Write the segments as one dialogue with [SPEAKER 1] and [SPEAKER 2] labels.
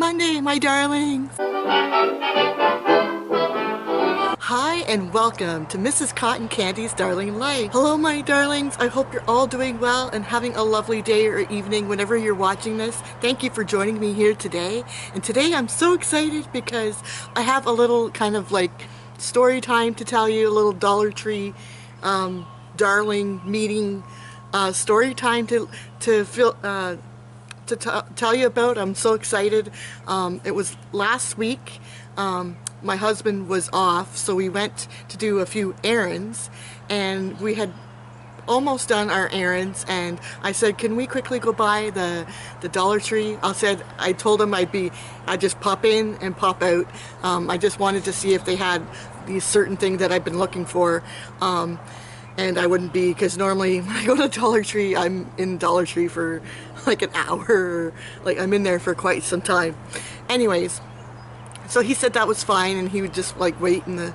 [SPEAKER 1] Monday, my darlings! Hi and welcome to Mrs. Cotton Candy's Darling Life. Hello my darlings, I hope you're all doing well and having a lovely day or evening whenever you're watching this. Thank you for joining me here today. And today I'm so excited because I have a little kind of like story time to tell you, a little Dollar Tree darling meeting story time to tell you about. I'm so excited. It was last week. My husband was off, so we went to do a few errands, and we had almost done our errands, and I said, can we quickly go by the Dollar Tree? I told him I'd just pop in and pop out. I just wanted to see if they had these certain things that I've been looking for, and I wouldn't be, because normally when I go to Dollar Tree, I'm in Dollar Tree for like an hour, like I'm in there for quite some time. Anyways, so he said that was fine, and he would just like wait in the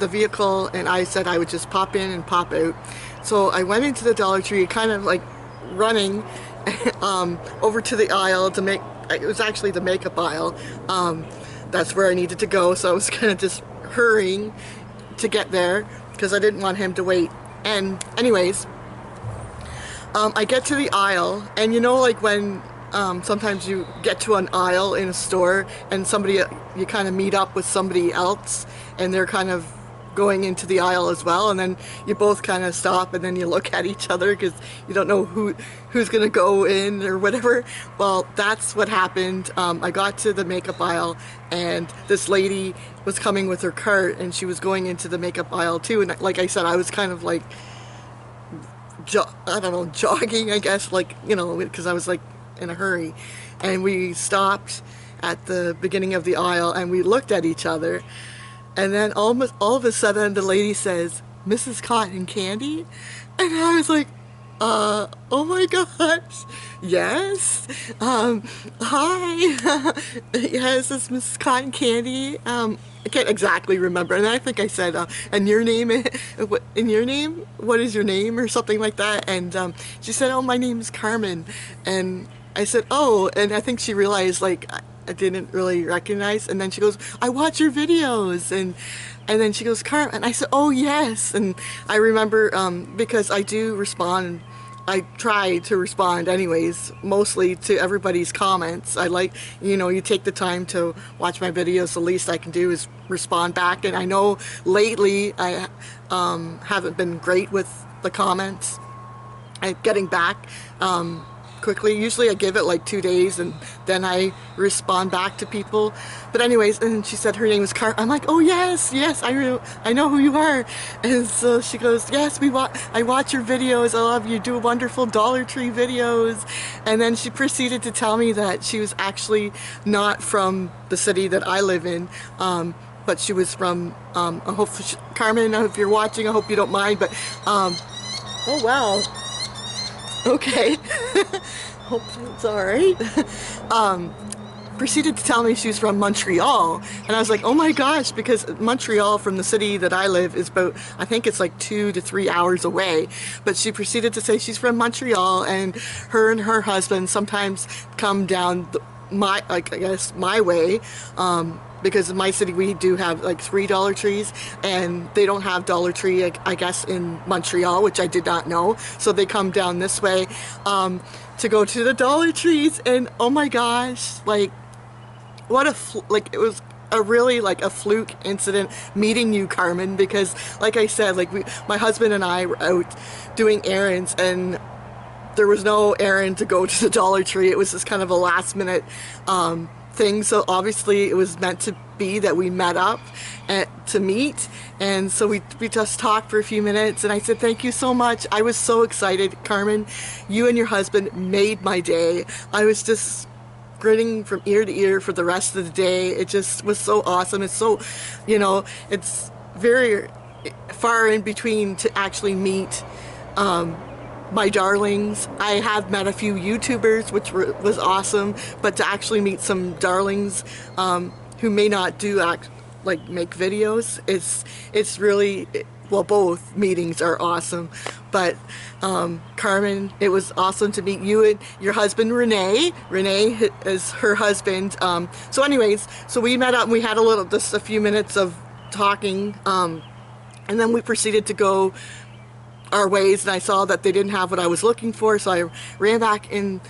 [SPEAKER 1] vehicle, and I said I would just pop in and pop out. So I went into the Dollar Tree, kind of like running over to the aisle to make, it was actually the makeup aisle. That's where I needed to go, so I was kind of just hurrying to get there because I didn't want him to wait. And anyways, I get to the aisle, and you know, like when sometimes you get to an aisle in a store and you kind of meet up with somebody else and they're kind of going into the aisle as well, and then you both kind of stop and then you look at each other because you don't know who's gonna go in or whatever. Well, that's what happened. I got to the makeup aisle, and this lady was coming with her cart, and she was going into the makeup aisle too, and like I said, I was kind of like I don't know, jogging, I guess, like, you know, because I was like in a hurry. And we stopped at the beginning of the aisle and we looked at each other, and then all of a sudden the lady says, "Mrs. Cotton Candy?" And I was like, oh my gosh, yes, hi, yes, it's Mrs. Cotton Candy. I can't exactly remember, and I think I said, and your name, what is your name, or something like that. And she said, oh, my name is Carmen. And I said, oh, and I think she realized like I didn't really recognize, and then she goes, I watch your videos, and then she goes, Carmen, and I said, oh yes. And I remember because I do respond, I try to respond anyways, mostly to everybody's comments. I like, you know, you take the time to watch my videos, the least I can do is respond back. And I know lately I haven't been great with the comments and getting back quickly. Usually I give it like 2 days and then I respond back to people. But anyways, and she said her name was Car. I'm like, oh yes, I know who you are. And so she goes, yes, I watch your videos. I love you. Do wonderful Dollar Tree videos. And then she proceeded to tell me that she was actually not from the city that I live in, but she was from, Carmen, if you're watching, I hope you don't mind, but, oh wow. Okay. Hopefully it's alright. Proceeded to tell me she was from Montreal, and I was like, oh my gosh, because Montreal from the city that I live is about, I think it's like 2 to 3 hours away. But she proceeded to say she's from Montreal, and her husband sometimes come down my way, because in my city we do have like 3 Dollar Trees, and they don't have Dollar Tree, I guess, in Montreal, which I did not know. So they come down this way to go to the Dollar Trees, and oh my gosh, like what it was a really like a fluke incident meeting you, Carmen, because like I said, like my husband and I were out doing errands, and there was no errand to go to the Dollar Tree. It was just kind of a last minute thing, so obviously it was meant to be that we met up to meet. And so we just talked for a few minutes, and I said, thank you so much. I was so excited, Carmen. You and your husband made my day. I was just grinning from ear to ear for the rest of the day. It just was so awesome. It's so, you know, it's very far in between to actually meet my darlings. I have met a few YouTubers, which was awesome, but to actually meet some darlings who may not make videos, it's really, well, both meetings are awesome. But Carmen, it was awesome to meet you and your husband Renee. Renee is her husband. So anyways, so we met up and we had just a few minutes of talking, and then we proceeded to go our ways, and I saw that they didn't have what I was looking for, so I ran back in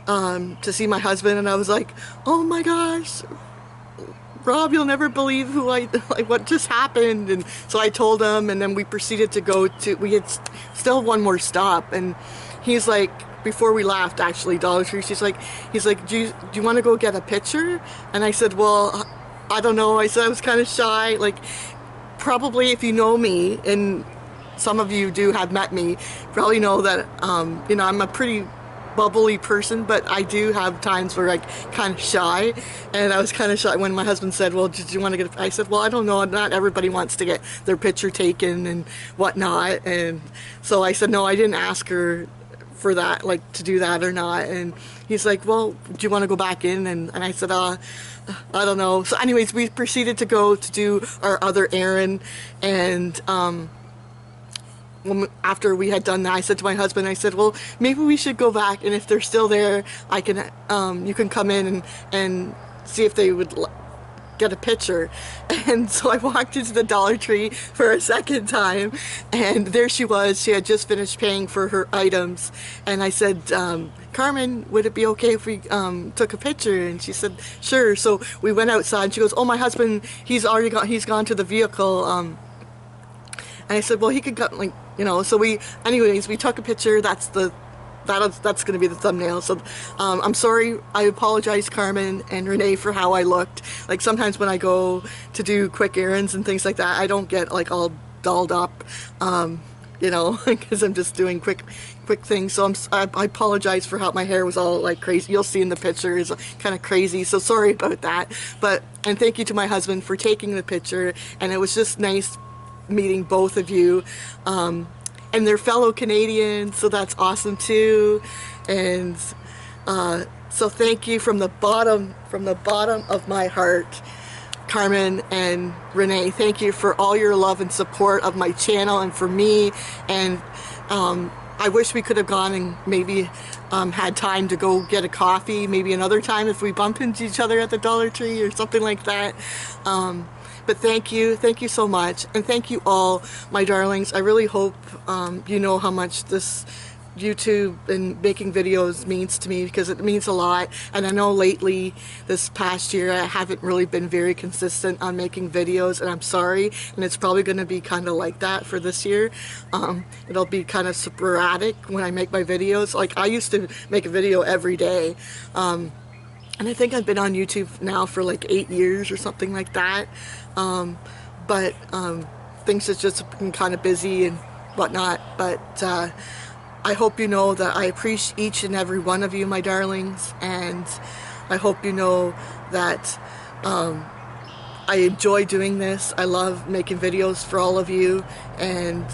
[SPEAKER 1] to see my husband, and I was like, oh my gosh, Rob, you'll never believe who like what just happened. And so I told him, and then we proceeded to go to, we had still one more stop, and he's like, before we left, actually, Dollar Tree, he's like, do you want to go get a picture? And I said, well, I don't know. I said I was kind of shy. Like, probably if you know me, and some of you have met me, probably know that, you know, I'm a pretty bubbly person, but I do have times where I'm kind of shy, and I was kind of shy when my husband said, well, did you want to get I said, well, I don't know, not everybody wants to get their picture taken and whatnot. And so I said, no, I didn't ask her for that, like, to do that or not. And he's like, well, do you want to go back in? And I said, I don't know. So anyways, we proceeded to go to do our other errand, and after we had done that, I said to my husband, I said, well, maybe we should go back, and if they're still there, I can you can come in and see if they would get a picture. And so I walked into the Dollar Tree for a second time, and there she was. She had just finished paying for her items, and I said, Carmen, would it be okay if we took a picture? And she said, sure. So we went outside, and she goes, oh, my husband, he's gone to the vehicle. And I said, well, he could go, like, you know. So anyways, we took a picture. That's going to be the thumbnail. So I'm sorry. I apologize, Carmen and Renee, for how I looked. Like, sometimes when I go to do quick errands and things like that, I don't get like all dolled up, you know, because I'm just doing quick things. So I apologize for how my hair was all like crazy. You'll see in the picture is kind of crazy. So sorry about that. And thank you to my husband for taking the picture. And it was just nice meeting both of you, and they're fellow Canadians, so that's awesome too. And so thank you from the bottom of my heart, Carmen and Renee. Thank you for all your love and support of my channel and for me. And I wish we could have gone and maybe had time to go get a coffee maybe another time if we bump into each other at the Dollar Tree or something like that. But thank you so much, and thank you all, my darlings. I really hope you know how much this YouTube and making videos means to me, because it means a lot. And I know lately, this past year, I haven't really been very consistent on making videos, and I'm sorry, and it's probably going to be kind of like that for this year. It'll be kind of sporadic when I make my videos. Like, I used to make a video every day, and I think I've been on YouTube now for like 8 years or something like that. But things have just been kind of busy and whatnot. But I hope you know that I appreciate each and every one of you, my darlings. And I hope you know that I enjoy doing this. I love making videos for all of you. And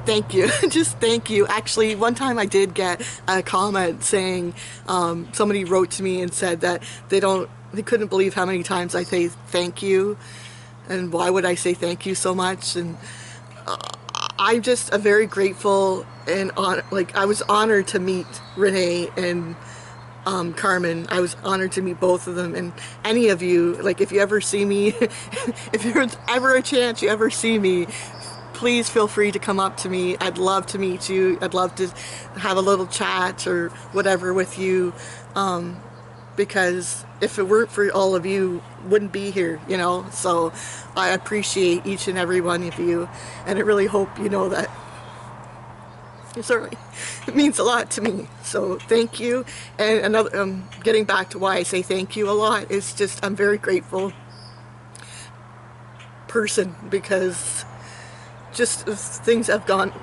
[SPEAKER 1] thank you. Just thank you. Actually, one time I did get a comment saying, somebody wrote to me and said that they couldn't believe how many times I say thank you, and why would I say thank you so much. And I'm just a very grateful and I was honored to meet Renee and Carmen. I was honored to meet both of them. And any of you, like, if you ever see me, if there's ever a chance you ever see me, please feel free to come up to me. I'd love to meet you. I'd love to have a little chat or whatever with you, because if it weren't for all of you, wouldn't be here, you know. So I appreciate each and every one of you, and I really hope you know that. Sorry, it means a lot to me. So thank you. And another, getting back to why I say thank you a lot, is just I'm very grateful person, because just things have gone,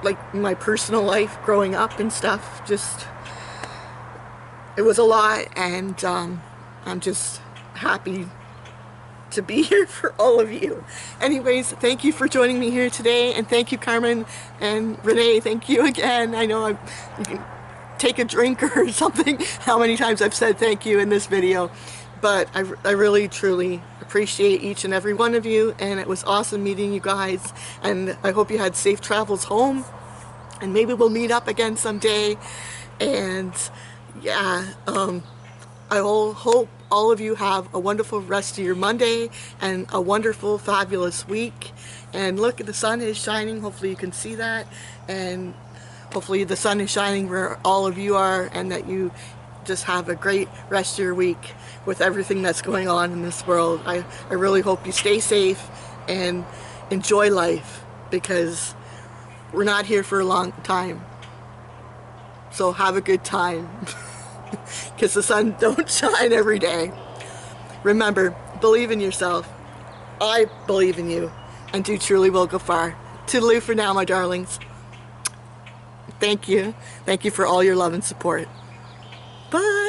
[SPEAKER 1] like my personal life growing up and stuff, just it was a lot. And I'm just happy to be here for all of you. Anyways, thank you for joining me here today, and thank you, Carmen and Renee. Thank you again. I know you can take a drink or something, how many times I've said thank you in this video. But I really, truly appreciate each and every one of you, and it was awesome meeting you guys, and I hope you had safe travels home, and maybe we'll meet up again someday. And yeah, I hope all of you have a wonderful rest of your Monday and a wonderful, fabulous week. And look, the sun is shining. Hopefully you can see that. And hopefully the sun is shining where all of you are, and that you just have a great rest of your week with everything that's going on in this world. I really hope you stay safe and enjoy life, because we're not here for a long time. So have a good time, because the sun don't shine every day. Remember, believe in yourself. I believe in you, and you truly will go far. Toodaloo for now, my darlings. Thank you. Thank you for all your love and support. Bye.